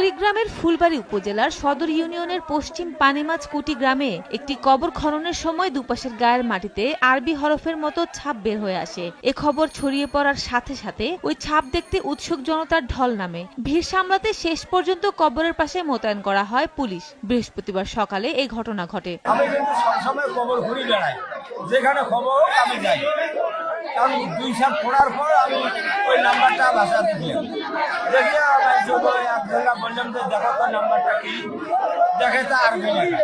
কুড়িগ্রামের ফুলবাড়ী উপজেলার সদর ইউনিয়নের পশ্চিম পানিমাছ কুটি গ্রামে একটি কবর খননের সময় দুপাশের গায়ের মাটিতে আরবি হরফের মতো ছাপ বের হয়ে আসে। এ খবর ছড়িয়ে পড়ার সাথে সাথে ওই ছাপ দেখতে উৎসুক জনতার ঢল নামে। ভিড় সামলাতে শেষ পর্যন্ত কবরের পাশে মোতায়েন করা হয় পুলিশ। বৃহস্পতিবার সকালে এই ঘটনা ঘটে। আমি কিন্তু সবসময় কবর ঘুরি বেড়াই, যেখানে খবর হোক আমি যাই, কারণ 2 সাল পড়ার পর আমি ওই নাম্বারটা বাসাতে দিলাম। দেখিয়ে আবদুল্লাহ বললাম যে দেখো তো নাম্বারটা কি, দেখে তা আরবি লেখা,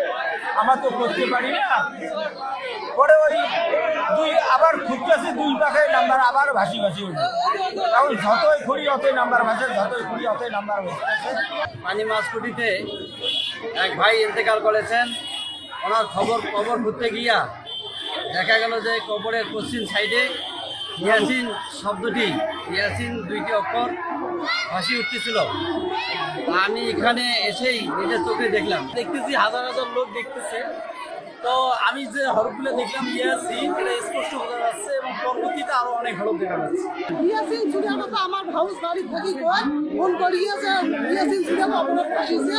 আমার তো করতে পারি না। পরে ওই আবার খুঁজতেছি 2 পাখে নাম্বার আবার ভাসি ভাসি উঠবে, কারণ যতই ঘুরি অতই নাম্বার ভাসে, যতই ঘুরি অতই নাম্বার ভাসতেছে। পানিমাছ কুটিতে এক ভাই ইন্তেকাল করেছেন। ওনার কবর খুঁজতে গিয়া দেখা গেল যে কবরের পশ্চিম সাইডে ইয়াসিন শব্দটি, ইয়াসিন 2টি অক্ষর ভাসি উঠতেছিল। আমি এখানে এসেই নিজের চোখে দেখতেছি হাজার হাজার লোক দেখতেছে। তো আমি যে হরফগুলো দেখলাম ইয়াসিন, এটা স্পষ্ট বোঝা যাচ্ছে এবং পরবর্তীতে আরো অনেক হরফ দেখা যাচ্ছে। ইয়াসিন সুরিয়ানো তো আমার হাউস বাড়ি থেকে ফোন করিয়েছে, ইয়াসিন সুরিয়ানো অপরাধ ফাঁসিছে,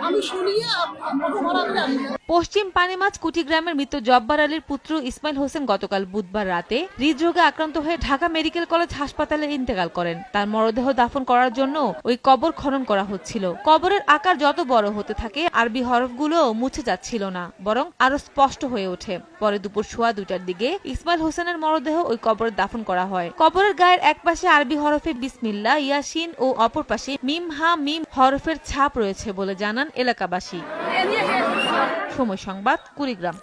আমি শুনিয়ে অটো ভাড়া করে আসি। পশ্চিম পানিমাছ কুটি গ্রামের মৃত জব্বার আলীর পুত্র ইসমাইল হোসেন গতকাল বুধবার রাতে হৃদরোগে আক্রান্ত হয়ে ঢাকা মেডিকেল কলেজ হাসপাতালে ইন্তেকাল করেন। তার মরদেহ দাফন করার জন্য ওই কবর খনন করা হচ্ছিল। কবরের আকার যত বড় হতে থাকে আরবি হরফগুলো মুছে যাচ্ছিল না, বরং আরো স্পষ্ট হয়ে ওঠে। পরে দুপুর 2:15টার দিকে ইসমাইল হোসেনের মরদেহ ওই কবরে দাফন করা হয়। কবরের গায়ের এক পাশে আরবি হরফে বিসমিল্লাহ, ইয়াসিন ও অপর পাশে মিম হা মিম হরফের ছাপ রয়েছে বলে জানান এলাকাবাসী। সময় সংবাদ, কুড়িগ্রাম।